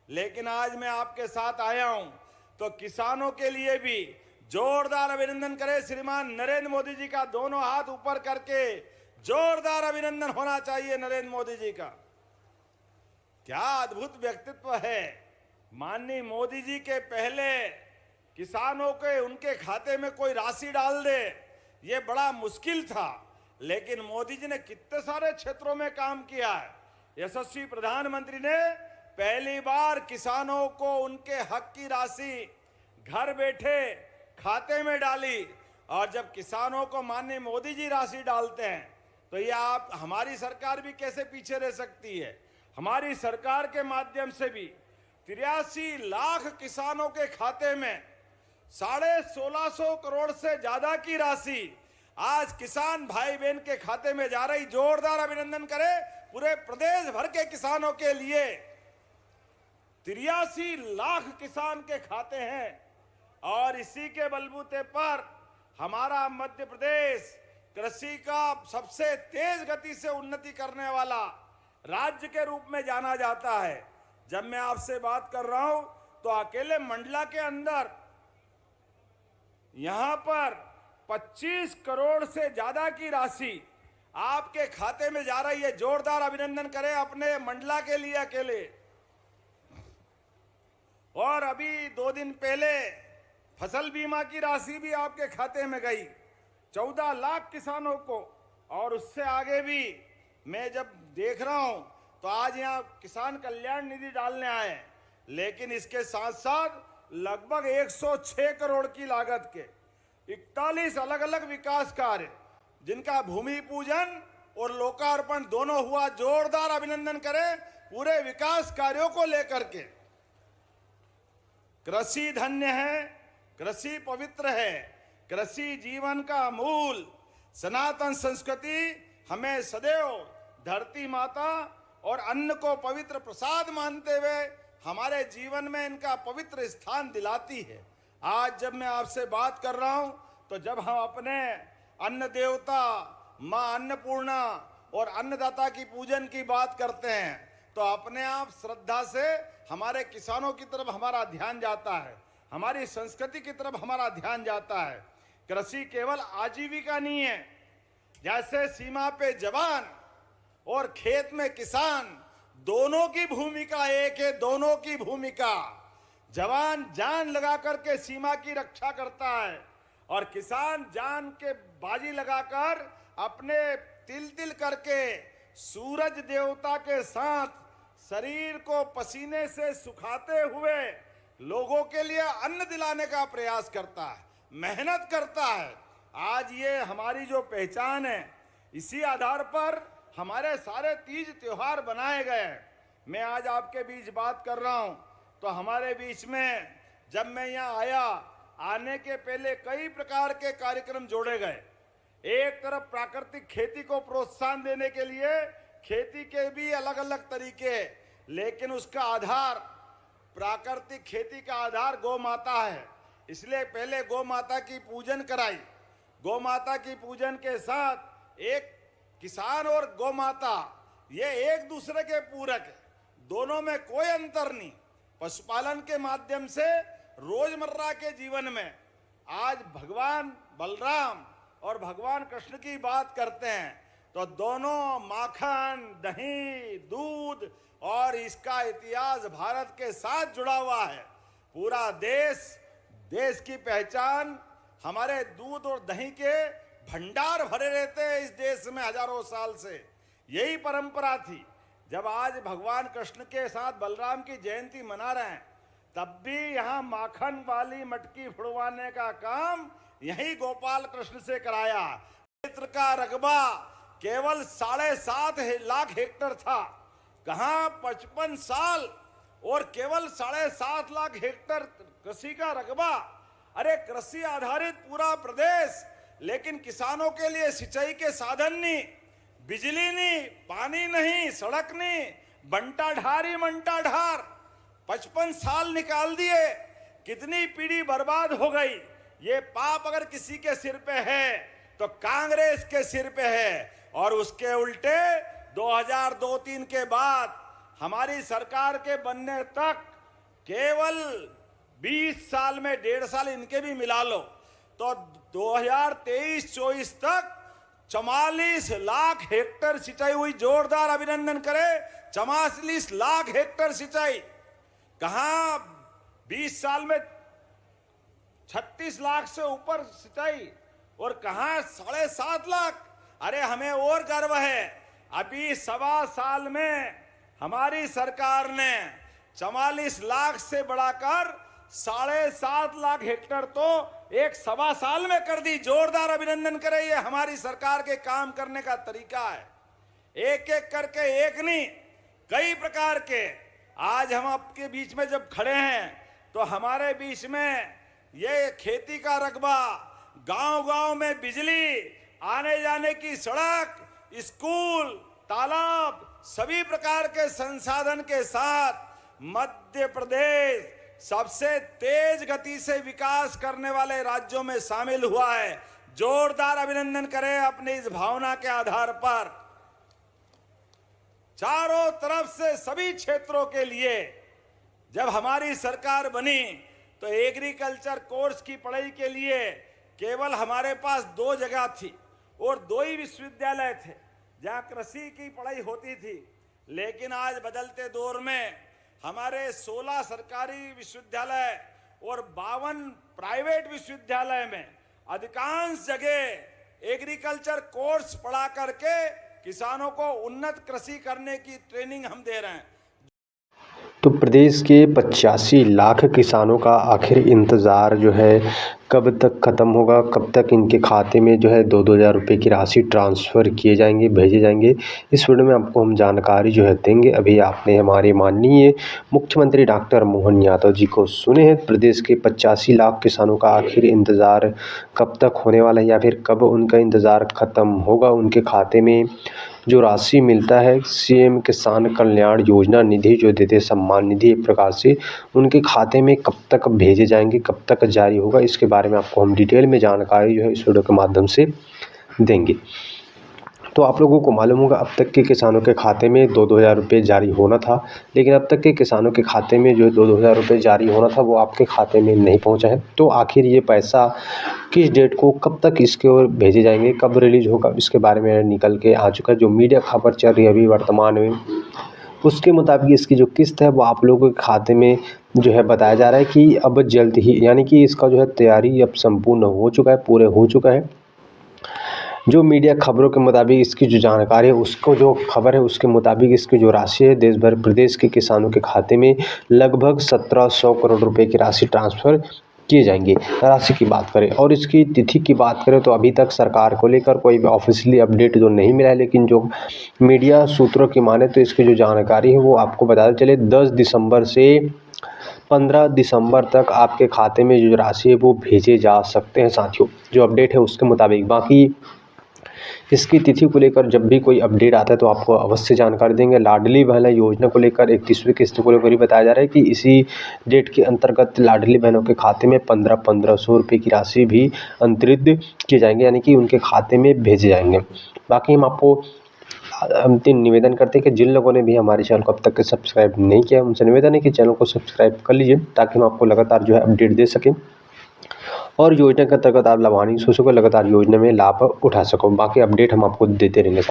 लेकिन आज मैं आपके साथ आया हूं तो किसानों के लिए भी जोरदार अभिनंदन करें। श्रीमान नरेंद्र मोदी जी का दोनों हाथ ऊपर करके जोरदार अभिनंदन होना चाहिए नरेंद्र मोदी जी का। क्या अद्भुत व्यक्तित्व है। माननीय मोदी जी के पहले किसानों के उनके खाते में कोई राशि डाल दे ये बड़ा मुश्किल था, लेकिन मोदी जी ने कितने सारे क्षेत्रों में काम किया है। यशस्वी प्रधानमंत्री ने पहली बार किसानों को उनके हक की राशि घर बैठे खाते में डाली, और जब किसानों को माननीय मोदी जी राशि डालते हैं तो ये आप हमारी सरकार भी कैसे पीछे रह सकती है। हमारी सरकार के माध्यम से भी 83 लाख किसानों के खाते में 1650 करोड़ से ज्यादा की राशि आज किसान भाई बहन के खाते में जा रही। जोरदार अभिनंदन करें पूरे प्रदेश भर के किसानों के लिए। 83 लाख किसान के खाते हैं और इसी के बलबूते पर हमारा मध्य प्रदेश कृषि का सबसे तेज गति से उन्नति करने वाला राज्य के रूप में जाना जाता है। जब मैं आपसे बात कर रहा हूं तो अकेले मंडला के अंदर यहां पर 25 करोड़ से ज्यादा की राशि आपके खाते में जा रही है। जोरदार अभिनंदन करें अपने मंडला के लिए अकेले। और अभी 2 दिन पहले फसल बीमा की राशि भी आपके खाते में गई 14 लाख किसानों को। और उससे आगे भी मैं जब देख रहा हूं तो आज यहां किसान कल्याण निधि डालने आए, लेकिन इसके साथ साथ लगभग 106 करोड़ की लागत के 41 अलग अलग विकास कार्य जिनका भूमि पूजन और लोकार्पण दोनों हुआ। जोरदार अभिनंदन करें पूरे विकास कार्यों को लेकर के। कृषि धन्य है, कृषि पवित्र है, कृषि जीवन का मूल। सनातन संस्कृति हमें सदैव धरती माता और अन्न को पवित्र प्रसाद मानते हुए हमारे जीवन में इनका पवित्र स्थान दिलाती है। आज जब मैं आपसे बात कर रहा हूं तो जब हम अपने अन्न देवता मां अन्नपूर्णा और अन्नदाता की पूजन की बात करते हैं तो अपने आप श्रद्धा से हमारे किसानों की तरफ हमारा ध्यान जाता है, हमारी संस्कृति की तरफ हमारा ध्यान जाता है। कृषि केवल आजीविका नहीं है, जैसे सीमा पे जवान और खेत में किसान दोनों की भूमिका एक है। दोनों की भूमिका, जवान जान लगा करके सीमा की रक्षा करता है और किसान जान के बाजी लगाकर अपने तिल तिल करके सूरज देवता के साथ शरीर को पसीने से सुखाते हुए लोगों के लिए अन्न दिलाने का प्रयास करता है, मेहनत करता है। आज ये हमारी जो पहचान है, इसी आधार पर हमारे सारे तीज त्योहार बनाए गए हैं। मैं आज आपके बीच बात कर रहा हूं तो हमारे बीच में जब मैं यहाँ आया, आने के पहले कई प्रकार के कार्यक्रम जोड़े गए। एक तरफ प्राकृतिक खेती को प्रोत्साहन देने के लिए खेती के भी अलग अलग तरीके, लेकिन उसका आधार, प्राकृतिक खेती का आधार गौ माता है, इसलिए पहले गौ माता की पूजन कराई। गौ माता की पूजन के साथ एक किसान और गौ माता ये एक दूसरे के पूरक है, दोनों में कोई अंतर नहीं। पशुपालन के माध्यम से रोजमर्रा के जीवन में आज भगवान बलराम और भगवान कृष्ण की बात करते हैं तो दोनों माखन, दही, दूध और इसका इतिहास भारत के साथ जुड़ा हुआ है। पूरा देश की पहचान हमारे दूध और दही के भंडार भरे रहते हैं इस देश में हजारों साल से। यही परंपरा थी। जब आज भगवान कृष्ण के साथ बलराम की जयंती मना रहे हैं तब भी यहाँ माखन वाली मटकी फुड़वाने का काम यही गोपाल कृष्ण से कराया। क्षेत्र का रकबा केवल 7.5 लाख हेक्टेयर था, कहाँ 55 साल और केवल 7.5 लाख हेक्टेयर कृषि का रकबा। अरे कृषि आधारित पूरा प्रदेश, लेकिन किसानों के लिए सिंचाई के साधन नहीं, बिजली नहीं, पानी नहीं, सड़क नहीं, बंटा ढार ही मंटा ढार। 55 साल निकाल दिए, कितनी पीढ़ी बर्बाद हो गई। ये पाप अगर किसी के सिर पे है तो कांग्रेस के सिर पे है। और उसके उल्टे 2002-03 के बाद हमारी सरकार के बनने तक केवल 20 साल में 1.5 साल इनके भी मिला लो तो 2023-24 तक 44 लाख हेक्टेयर सिंचाई हुई। जोरदार अभिनंदन करें। 44 लाख हेक्टेयर सिंचाई। कहां 20 साल में 36 लाख से ऊपर सिंचाई और कहां 7.5 लाख। अरे हमें और गर्व है, अभी 1.25 साल में हमारी सरकार ने 44 लाख से बढ़ाकर 7.5 लाख हेक्टेयर तो 1.25 साल में कर दी। जोरदार अभिनंदन करें। ये हमारी सरकार के काम करने का तरीका है। एक एक करके, एक नहीं कई प्रकार के। आज हम आपके बीच में जब खड़े हैं तो हमारे बीच में ये खेती का रकबा, गांव-गांव में बिजली, आने जाने की सड़क, स्कूल, तालाब, सभी प्रकार के संसाधन के साथ मध्य प्रदेश सबसे तेज गति से विकास करने वाले राज्यों में शामिल हुआ है। जोरदार अभिनंदन करें अपनी इस भावना के आधार पर। चारों तरफ से सभी क्षेत्रों के लिए जब हमारी सरकार बनी तो एग्रीकल्चर कोर्स की पढ़ाई के लिए केवल हमारे पास 2 जगह थी और 2 ही विश्वविद्यालय थे जहां कृषि की पढ़ाई होती थी। लेकिन आज बदलते दौर में हमारे 16 सरकारी विश्वविद्यालय और 52 प्राइवेट विश्वविद्यालय में अधिकांश जगह एग्रीकल्चर कोर्स पढ़ा करके किसानों को उन्नत कृषि करने की ट्रेनिंग हम दे रहे हैं। तो प्रदेश के 85 लाख किसानों का आखिर इंतज़ार जो है कब तक ख़त्म होगा, कब तक इनके खाते में जो है 2-2 हज़ार रुपये की राशि ट्रांसफ़र किए जाएंगे, भेजे जाएंगे, इस वीडियो में आपको हम जानकारी जो है देंगे। अभी आपने हमारे माननीय मुख्यमंत्री डॉक्टर मोहन यादव जी को सुने हैं। प्रदेश के 85 लाख किसानों का आखिर इंतज़ार कब तक होने वाला है या फिर कब उनका इंतज़ार ख़त्म होगा। उनके खाते में जो राशि मिलता है सीएम किसान कल्याण योजना निधि जो देते सम्मान निधि, एक प्रकार से उनके खाते में कब तक भेजे जाएंगे, कब तक जारी होगा, इसके बारे में आपको हम डिटेल में जानकारी जो है इस वीडियो के माध्यम से देंगे। तो आप लोगों को मालूम होगा अब तक के किसानों के खाते में 2-2 हज़ार रुपये जारी होना था, लेकिन अब तक के किसानों के खाते में जो 2-2 हज़ार रुपये जारी होना था वो आपके खाते में नहीं पहुंचा है। तो आखिर ये पैसा किस डेट को, कब तक इसके ओर भेजे जाएंगे, कब रिलीज होगा, इसके बारे में निकल के आ चुका है। जो मीडिया खबर चल रही है अभी वर्तमान में उसके मुताबिक इसकी जो किस्त है वो आप लोगों के खाते में जो है बताया जा रहा है कि अब जल्द ही, यानी कि इसका जो है तैयारी अब संपूर्ण हो चुका है, पूरे हो चुका है। जो मीडिया खबरों के मुताबिक इसकी जो जानकारी है, उसको जो खबर है उसके मुताबिक इसकी जो राशि है देश भर प्रदेश के किसानों के खाते में लगभग 1700 करोड़ रुपए की राशि ट्रांसफ़र किए जाएंगे। राशि की बात करें और इसकी तिथि की बात करें तो अभी तक सरकार को लेकर कोई ऑफिशियली अपडेट जो नहीं मिला है, लेकिन जो मीडिया सूत्रों की माने तो इसकी जो जानकारी है वो आपको बताते चले 10 दिसंबर से 15 दिसंबर तक आपके खाते में जो राशि है वो भेजे जा सकते हैं साथियों, जो अपडेट है उसके मुताबिक। बाकी इसकी तिथि को लेकर जब भी कोई अपडेट आता है तो आपको अवश्य जानकारी देंगे। लाडली बहना योजना को लेकर 31वीं किस्त को लेकर ही बताया जा रहा है कि इसी डेट के अंतर्गत लाडली बहनों के खाते में 1500 रुपये की राशि भी अंतरित किए जाएंगे, यानी कि उनके खाते में भेजे जाएंगे। बाकी हम आपको अंतिम निवेदन करते हैं कि जिन लोगों ने भी हमारे चैनल को अब तक सब्सक्राइब नहीं किया उनसे निवेदन है कि चैनल को सब्सक्राइब कर लीजिए ताकि हम आपको लगातार जो है अपडेट दे सकें और योजना के अंतर्गत आप लाभान्वित हो सको, लगातार योजना में लाभ उठा सको। बाकी अपडेट हम आपको देते रहेंगे।